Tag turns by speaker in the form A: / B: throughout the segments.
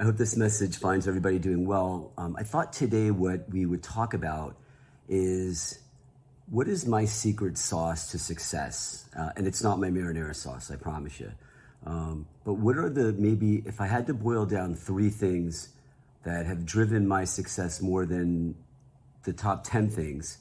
A: I hope this message finds everybody doing well. I thought today what we would talk about is what is my secret sauce to success? And it's not my marinara sauce, I promise you. But what are maybe if I had to boil down 3 things that have driven my success more than the top 10 things,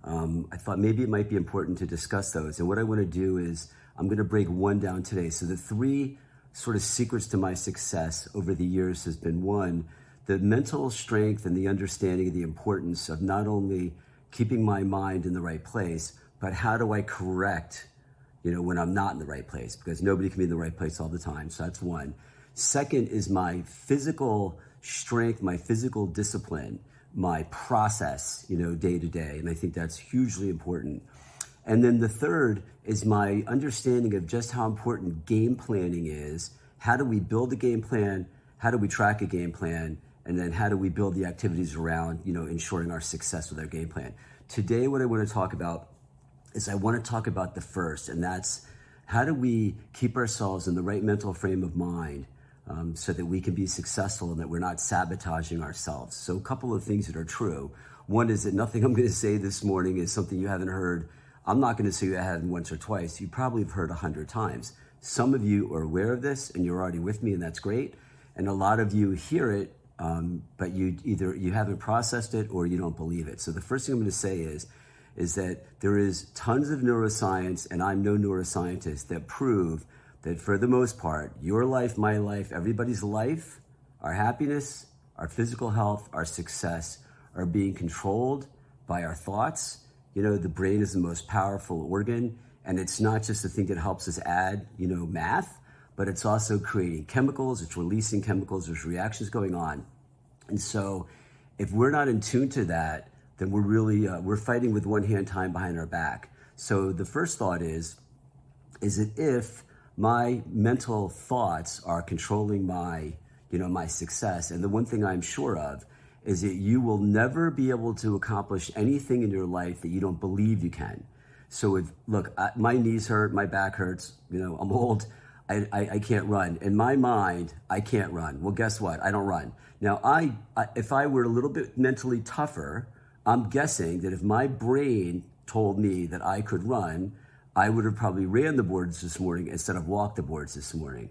A: I thought maybe it might be important to discuss those. And what I want to do is I'm going to break one down today. So the 3 sort of secrets to my success over the years has been, 1, the mental strength and the understanding of the importance of not only keeping my mind in the right place, but how do I correct, when I'm not in the right place, because nobody can be in the right place all the time. So that's 1. Second is my physical strength, my physical discipline, my process, day to day. And I think that's hugely important. And then the 3rd is my understanding of just how important game planning is. How do we build a game plan? How do we track a game plan? And then how do we build the activities around, ensuring our success with our game plan? Today, what I want to talk about is I want to talk about the first, and that's how do we keep ourselves in the right mental frame of mind so that we can be successful and that we're not sabotaging ourselves. So a couple of things that are true. One is that nothing I'm going to say this morning is something you haven't heard. I'm not going to say you haven't once or twice. You probably have heard 100 times. Some of you are aware of this and you're already with me, and that's great. And a lot of you hear it, but you haven't processed it or you don't believe it. So the first thing I'm going to say is that there is tons of neuroscience, and I'm no neuroscientist, that prove that for the most part, your life, my life, everybody's life, our happiness, our physical health, our success are being controlled by our thoughts. The brain is the most powerful organ, and it's not just the thing that helps us add, math, but it's also creating chemicals, it's releasing chemicals, there's reactions going on. And so if we're not in tune to that, then we're really, we're fighting with one hand tied behind our back. So the first thought is that if my mental thoughts are controlling my, my success, and the one thing I'm sure of is that you will never be able to accomplish anything in your life that you don't believe you can. So look, my knees hurt, my back hurts, I'm old, I can't run. In my mind, I can't run. Well, guess what? I don't run. Now, if I were a little bit mentally tougher, I'm guessing that if my brain told me that I could run, I would have probably ran the boards this morning instead of walked the boards this morning.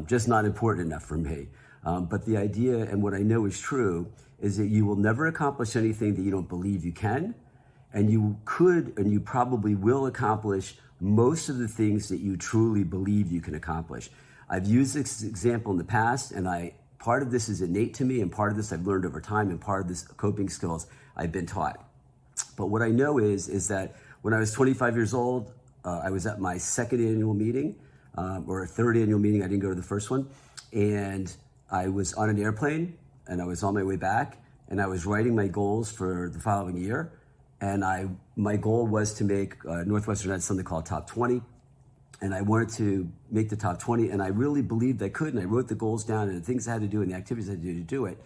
A: Just not important enough for me. But the idea, and what I know is true, is that you will never accomplish anything that you don't believe you can. And you could, and you probably will accomplish most of the things that you truly believe you can accomplish. I've used this example in the past, and part of this is innate to me, and part of this I've learned over time, and part of this coping skills I've been taught. But what I know is that when I was 25 years old, I was at my 2nd annual meeting, or a 3rd annual meeting. I didn't go to the first one. And I was on an airplane, and I was on my way back, and I was writing my goals for the following year. And my goal was to make Northwestern had something called Top 20. And I wanted to make the Top 20, and I really believed I could. And I wrote the goals down and the things I had to do and the activities I had to do it.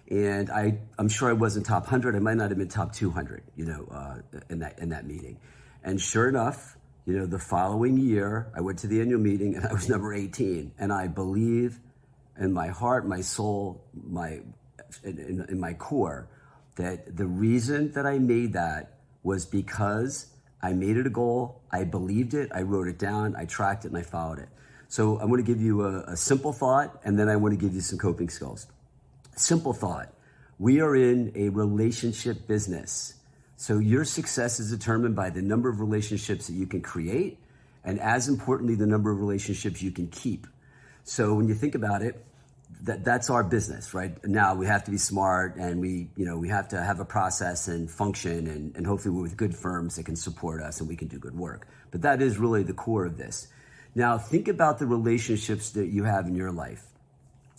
A: And I'm sure I wasn't top 100. I might not have been top 200, in that meeting. And sure enough, the following year, I went to the annual meeting and I was number 18. And I believe in my heart, my soul, in my core, that the reason that I made that was because I made it a goal, I believed it, I wrote it down, I tracked it, and I followed it. So I'm going to give you a simple thought, and then I want to give you some coping skills. Simple thought. We are in a relationship business. So your success is determined by the number of relationships that you can create, and as importantly, the number of relationships you can keep. So when you think about it, that's our business, right? Now we have to be smart, and we have to have a process and function, and hopefully we're with good firms that can support us and we can do good work. But that is really the core of this. Now think about the relationships that you have in your life.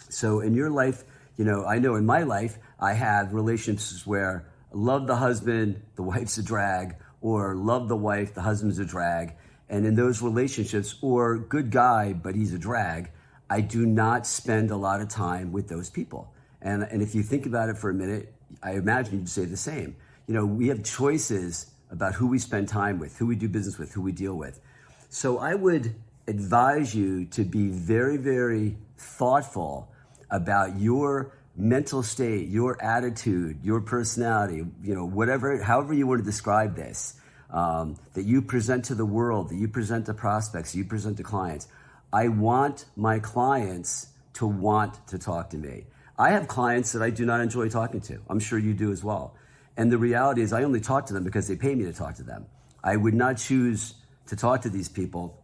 A: So in your life, I know in my life, I have relationships where I love the husband, the wife's a drag, or love the wife, the husband's a drag. And in those relationships, or good guy, but he's a drag, I do not spend a lot of time with those people. And if you think about it for a minute, I imagine you'd say the same. We have choices about who we spend time with, who we do business with, who we deal with. So I would advise you to be very, very thoughtful about your mental state, your attitude, your personality, whatever, however you want to describe this, that you present to the world, that you present to prospects, you present to clients. I want my clients to want to talk to me. I have clients that I do not enjoy talking to. I'm sure you do as well. And the reality is I only talk to them because they pay me to talk to them. I would not choose to talk to these people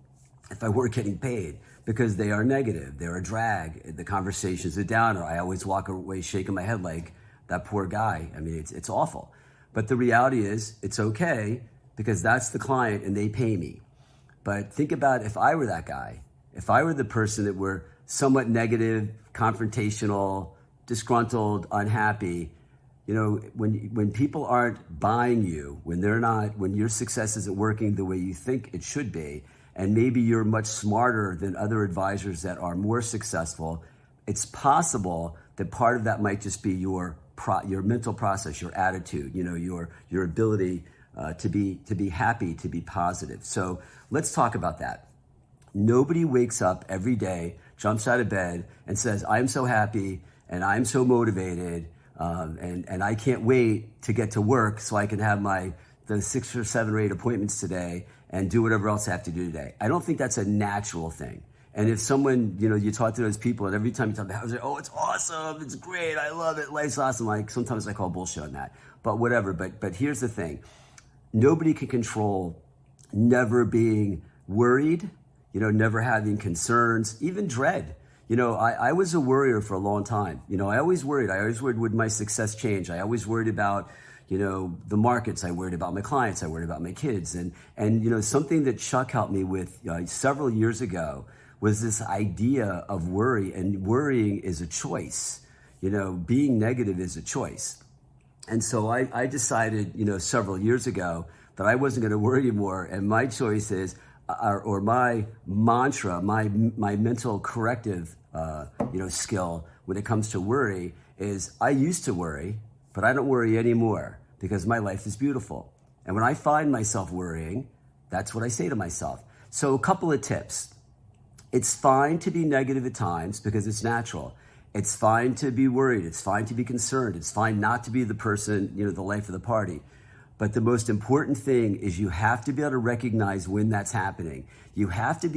A: if I weren't getting paid, because they are negative. They're a drag. The conversation's a downer. I always walk away shaking my head like that poor guy. I mean, it's awful. But the reality is it's okay because that's the client and they pay me. But think about if I were that guy, if I were the person that were somewhat negative, confrontational, disgruntled, unhappy, when people aren't buying you, when your success isn't working the way you think it should be, and maybe you're much smarter than other advisors that are more successful, it's possible that part of that might just be your mental process, your attitude, your ability to be happy, to be positive. So let's talk about that. Nobody wakes up every day, jumps out of bed, and says, "I'm so happy and I'm so motivated, and I can't wait to get to work so I can have the 6 or 7 or 8 appointments today and do whatever else I have to do today." I don't think that's a natural thing. And if someone, you talk to those people and every time you talk about it, "Oh, it's awesome, it's great, I love it, life's awesome," like sometimes I call bullshit on that, but whatever. But here's the thing. Nobody can control never being worried, never having concerns, even dread. I was a worrier for a long time. I always worried. Would my success change? I always worried about, the markets. I worried about my clients. I worried about my kids. And something that Chuck helped me with several years ago was this idea of worry. And worrying is a choice. Being negative is a choice. And so I decided, several years ago that I wasn't going to worry anymore. And my choice is, or my mantra, my mental corrective, skill when it comes to worry is I used to worry, but I don't worry anymore because my life is beautiful. And when I find myself worrying, that's what I say to myself. So a couple of tips. It's fine to be negative at times because it's natural. It's fine to be worried. It's fine to be concerned. It's fine not to be the person, the life of the party. But the most important thing is you have to be able to recognize when that's happening. You have to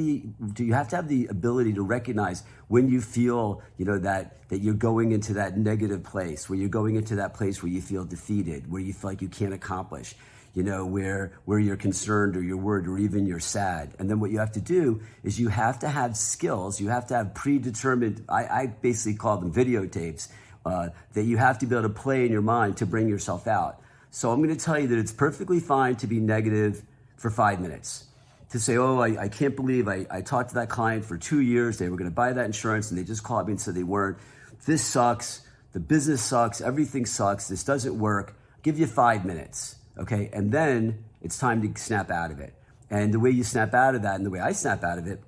A: have the ability to recognize when you feel, that you're going into that negative place, where you're going into that place where you feel defeated, where you feel like you can't accomplish, where you're concerned or you're worried or even you're sad. And then what you have to do is you have to have skills. You have to have predetermined, I basically call them videotapes, that you have to be able to play in your mind to bring yourself out. So I'm going to tell you that it's perfectly fine to be negative for 5 minutes. To say, "Oh, I can't believe I talked to that client for 2 years. They were going to buy that insurance and they just called me and said they weren't. This sucks. The business sucks. Everything sucks. This doesn't work." Give you 5 minutes, okay? And then it's time to snap out of it. And the way you snap out of that and the way I snap out of it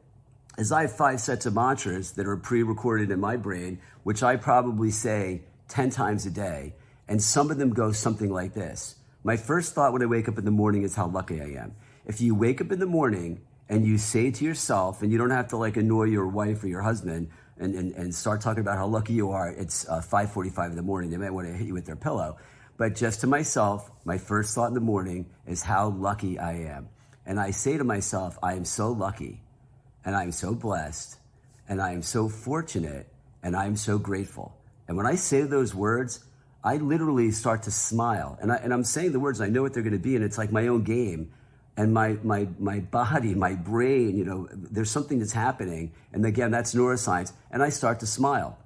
A: is I have 5 sets of mantras that are pre-recorded in my brain, which I probably say 10 times a day. And some of them go something like this. My first thought when I wake up in the morning is how lucky I am. If you wake up in the morning and you say to yourself, and you don't have to annoy your wife or your husband and start talking about how lucky you are, it's 5:45 in the morning. They might want to hit you with their pillow. But just to myself, my first thought in the morning is how lucky I am. And I say to myself, I am so lucky and I am so blessed and I am so fortunate and I am so grateful. And when I say those words, I literally start to smile. And I'm saying the words, I know what they're going to be, and it's like my own game. And my body, my brain, there's something that's happening. And again, that's neuroscience. And I start to smile.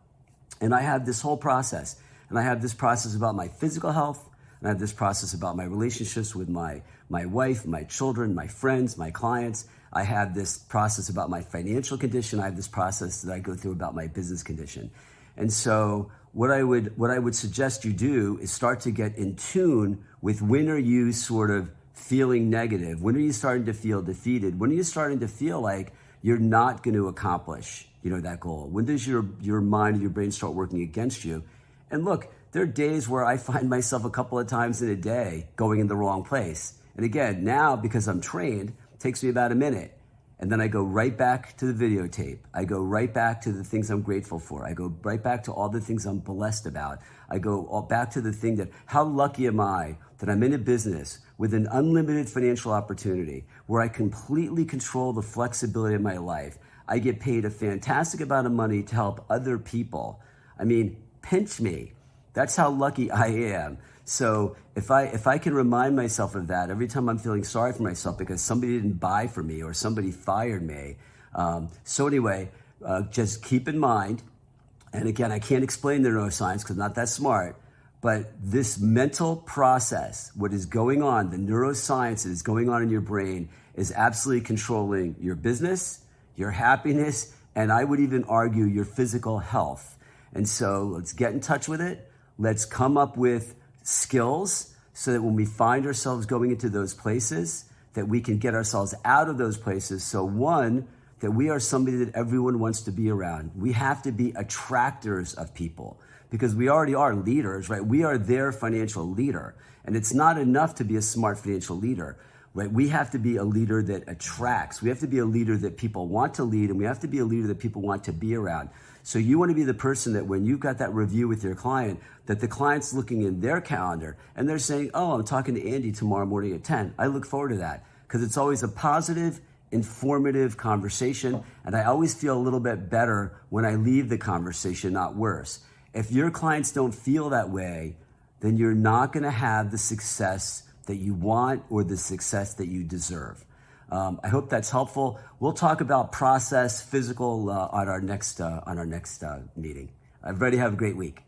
A: And I have this whole process. And I have this process about my physical health. And I have this process about my relationships with my wife, my children, my friends, my clients. I have this process about my financial condition. I have this process that I go through about my business condition. And so what I would suggest you do is start to get in tune with when are you sort of feeling negative? When are you starting to feel defeated? When are you starting to feel like you're not going to accomplish, that goal? When does your mind and your brain start working against you? And look, there are days where I find myself a couple of times in a day going in the wrong place. And again, now because I'm trained, it takes me about a minute. And then I go right back to the videotape. I go right back to the things I'm grateful for. I go right back to all the things I'm blessed about. I go back to the thing that, how lucky am I that I'm in a business with an unlimited financial opportunity where I completely control the flexibility of my life. I get paid a fantastic amount of money to help other people. I mean, pinch me. That's how lucky I am. So if I can remind myself of that every time I'm feeling sorry for myself because somebody didn't buy for me or somebody fired me. So anyway, just keep in mind, and again, I can't explain the neuroscience because I'm not that smart, but this mental process, what is going on, the neuroscience that is going on in your brain is absolutely controlling your business, your happiness, and I would even argue your physical health. And so let's get in touch with it. Let's come up with skills so that when we find ourselves going into those places, that we can get ourselves out of those places. So one, that we are somebody that everyone wants to be around. We have to be attractors of people because we already are leaders, right? We are their financial leader. And it's not enough to be a smart financial leader, right? We have to be a leader that attracts. We have to be a leader that people want to lead, and we have to be a leader that people want to be around. So you want to be the person that when you've got that review with your client, that the client's looking in their calendar and they're saying, oh, I'm talking to Andy tomorrow morning at 10. I look forward to that because it's always a positive, informative conversation. And I always feel a little bit better when I leave the conversation, not worse. If your clients don't feel that way, then you're not going to have the success that you want or the success that you deserve. I hope that's helpful. We'll talk about process, physical on our next meeting. Everybody have a great week.